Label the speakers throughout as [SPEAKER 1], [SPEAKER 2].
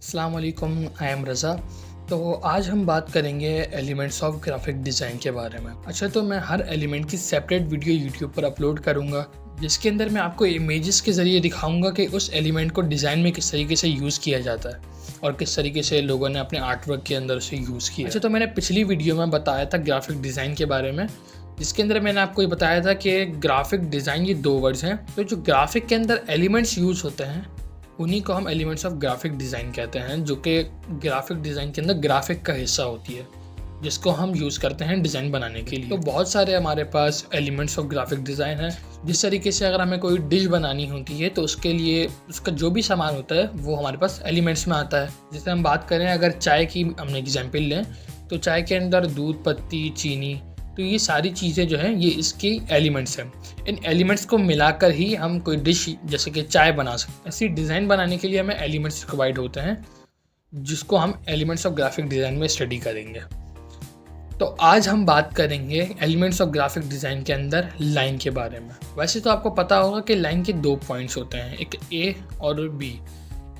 [SPEAKER 1] अस्सलाम वालेकुम, I am रज़ा। तो आज हम बात करेंगे एलिमेंट्स ऑफ ग्राफिक डिज़ाइन के बारे में। अच्छा, तो मैं हर एलिमेंट की सेपरेट वीडियो यूट्यूब पर अपलोड करूँगा, जिसके अंदर मैं आपको इमेजेस के ज़रिए दिखाऊँगा कि उस एलिमेंट को डिज़ाइन में किस तरीके से यूज़ किया जाता है और किस तरीके से लोगों ने अपने आर्ट वर्क के अंदर उसे यूज़ किया। अच्छा, तो मैंने पिछली वीडियो में बताया था ग्राफिक डिज़ाइन के बारे में, जिसके अंदर मैंने आपको ये बताया था कि ग्राफिक डिज़ाइन ये 2 वर्ड्स हैं। तो जो ग्राफिक के अंदर एलिमेंट्स यूज़ होते हैं उन्हीं को हम एलिमेंट्स ऑफ ग्राफिक डिज़ाइन कहते हैं, जो कि ग्राफिक डिज़ाइन के अंदर ग्राफिक का हिस्सा होती है, जिसको हम यूज़ करते हैं डिज़ाइन बनाने के लिए। तो बहुत सारे हमारे पास एलिमेंट्स ऑफ ग्राफिक डिज़ाइन हैं। जिस तरीके से अगर हमें कोई डिश बनानी होती है तो उसके लिए उसका जो भी सामान होता है वो हमारे पास एलिमेंट्स में आता है। जैसे हम बात करें, अगर चाय की हमने एग्जाम्पल लें तो चाय के अंदर दूध, पत्ती, चीनी, तो ये सारी चीज़ें जो हैं ये इसकी एलिमेंट्स हैं। इन एलिमेंट्स को मिलाकर ही हम कोई डिश जैसे कि चाय बना सकते हैं। ऐसी डिज़ाइन बनाने के लिए हमें एलिमेंट्स प्रोवाइड होते हैं, जिसको हम एलिमेंट्स ऑफ ग्राफिक डिज़ाइन में स्टडी करेंगे। तो आज हम बात करेंगे एलिमेंट्स ऑफ ग्राफिक डिज़ाइन के अंदर लाइन के बारे में। वैसे तो आपको पता होगा कि लाइन के 2 पॉइंट्स होते हैं, एक ए और बी।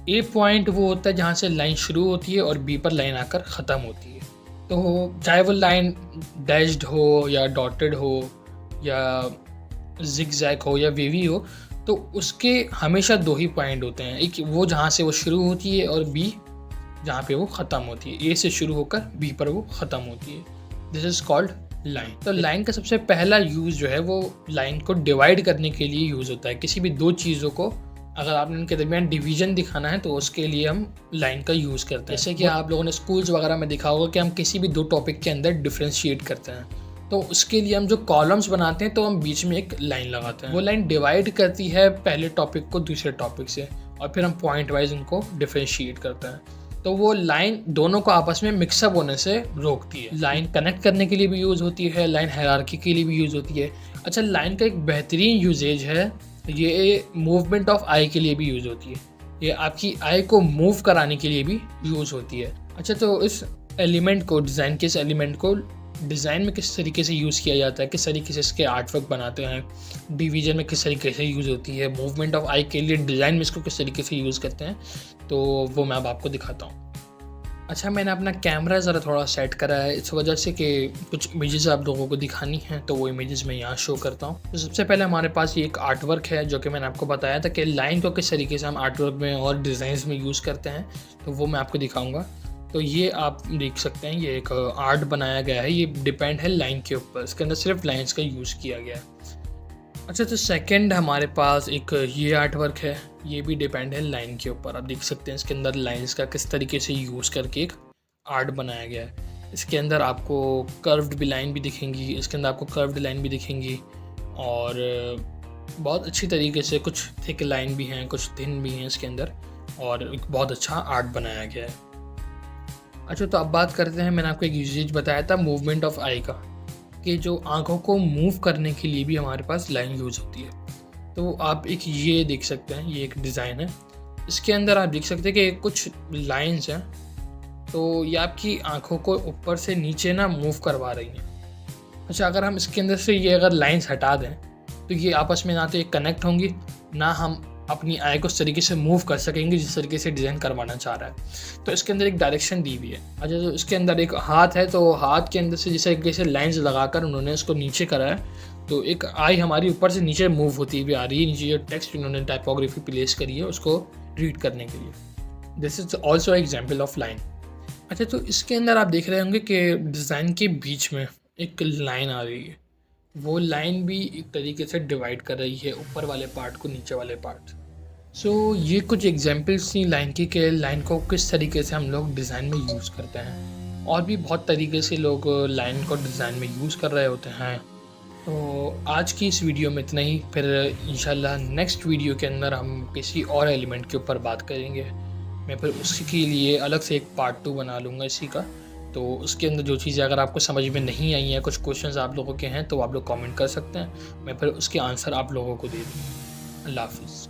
[SPEAKER 1] ए पॉइंट वो होता है जहाँ से लाइन शुरू होती है और बी पर लाइन आकर ख़त्म होती है। तो चाहे वो लाइन डैश्ड हो या डॉटेड हो या जिगजैग हो या वेवी हो, तो उसके हमेशा 2 ही पॉइंट होते हैं। एक वो जहाँ से वो शुरू होती है और बी जहाँ पे वो ख़त्म होती है। ए से शुरू होकर बी पर वो ख़त्म होती है। This is called line. तो लाइन का सबसे पहला यूज़ जो है वो लाइन को डिवाइड करने के लिए यूज़ होता है। किसी भी 2 चीज़ों को अगर आपने उनके दरमियान डिवीजन दिखाना है तो उसके लिए हम लाइन का यूज़ करते हैं। जैसे कि आप लोगों ने स्कूल्स वगैरह में देखा होगा कि हम किसी भी 2 टॉपिक के अंदर डिफ्रेंशिएट करते हैं, तो उसके लिए हम जो कॉलम्स बनाते हैं तो हम बीच में एक लाइन लगाते हैं। वो लाइन डिवाइड करती है पहले टॉपिक को दूसरे टॉपिक से और फिर हम पॉइंट वाइज उनको डिफ्रेंशिएट करते हैं। तो वो लाइन दोनों को आपस में मिक्सअप होने से रोकती है। लाइन कनेक्ट करने के लिए भी यूज़ होती है, लाइन हायरार्की के लिए भी यूज़ होती है। अच्छा, लाइन का एक बेहतरीन यूजेज है, ये मूवमेंट ऑफ आई के लिए भी यूज़ होती है। ये आपकी आई को मूव कराने के लिए भी यूज़ होती है। अच्छा, तो इस एलिमेंट को डिज़ाइन के इस एलिमेंट को डिज़ाइन में किस तरीके से यूज़ किया जाता है, किस तरीके से इसके आर्ट वर्क बनाते हैं, डिवीजन में किस तरीके से यूज़ होती है, मूवमेंट ऑफ आई के लिए डिज़ाइन में इसको किस तरीके से यूज़ करते हैं, तो वो मैं अब आपको दिखाता हूँ। अच्छा, मैंने अपना कैमरा ज़रा थोड़ा सेट करा है इस वजह से कि कुछ इमेजेस आप लोगों को दिखानी हैं, तो वो इमेजेस मैं यहाँ शो करता हूँ। तो सबसे पहले हमारे पास ये एक आर्ट वर्क है, जो कि मैंने आपको बताया था कि लाइन को किस तरीके से हम आर्ट वर्क में और डिज़ाइंस में यूज़ करते हैं, तो वो मैं आपको दिखाऊँगा। तो ये आप देख सकते हैं, ये एक आर्ट बनाया गया है, ये डिपेंड है लाइन के ऊपर, इसके अंदर सिर्फ लाइन्स का यूज़ किया गया है। अच्छा, तो सेकंड हमारे पास एक ये आर्ट वर्क है, ये भी डिपेंड है लाइन के ऊपर। आप देख सकते हैं इसके अंदर लाइंस का किस तरीके से यूज़ करके एक आर्ट बनाया गया है। इसके अंदर आपको कर्व्ड भी लाइन भी दिखेंगी, इसके अंदर आपको कर्व्ड लाइन भी दिखेंगी और बहुत अच्छी तरीके से कुछ थिक लाइन भी हैं, कुछ थिन भी हैं इसके अंदर, और एक बहुत अच्छा आर्ट बनाया गया है। अच्छा, तो अब बात करते हैं, मैंने आपको एक यूजेज बताया था मूवमेंट ऑफ आई का, कि जो आँखों को मूव करने के लिए भी हमारे पास लाइन यूज़ होती है। तो आप एक ये देख सकते हैं, ये एक डिज़ाइन है, इसके अंदर आप देख सकते हैं कि कुछ लाइंस हैं, तो ये आपकी आँखों को ऊपर से नीचे ना मूव करवा रही हैं। अच्छा, अगर हम इसके अंदर से ये अगर लाइंस हटा दें तो ये आपस में ना तो ये कनेक्ट होंगी, ना हम अपनी आई को उस तरीके से मूव कर सकेंगे जिस तरीके से डिज़ाइन करवाना चाह रहा है। तो इसके अंदर एक डायरेक्शन दी हुई है। अच्छा, तो इसके अंदर एक हाथ है, तो हाथ के अंदर से जिस तरीके से लाइंस लगाकर उन्होंने इसको नीचे करा है, तो एक आई हमारी ऊपर से नीचे मूव होती हुई आ रही है। नीचे जो टेक्स्ट उन्होंने टाइपोग्राफी प्लेस करी है उसको रीड करने के लिए। This is also example of line. अच्छा, तो इसके अंदर आप देख रहे होंगे कि डिज़ाइन के बीच में एक लाइन आ रही है, वो लाइन भी एक तरीके से डिवाइड कर रही है ऊपर वाले पार्ट को नीचे वाले पार्ट। सो ये कुछ एग्जांपल्स थी लाइन की, कि लाइन को किस तरीके से हम लोग डिज़ाइन में यूज़ करते हैं, और भी बहुत तरीके से लोग लाइन को डिज़ाइन में यूज़ कर रहे होते हैं। तो आज की इस वीडियो में इतना ही, फिर इंशाल्लाह नेक्स्ट वीडियो के अंदर हम किसी और एलिमेंट के ऊपर बात करेंगे। मैं फिर उसके लिए अलग से एक पार्ट 2 बना लूँगा इसी का। तो उसके अंदर जो चीज़ें अगर आपको समझ में नहीं आई हैं, कुछ क्वेश्चंस आप लोगों के हैं, तो आप लोग कमेंट कर सकते हैं, मैं फिर उसके आंसर आप लोगों को दे दूँगा। अल्लाह हाफ़िज़।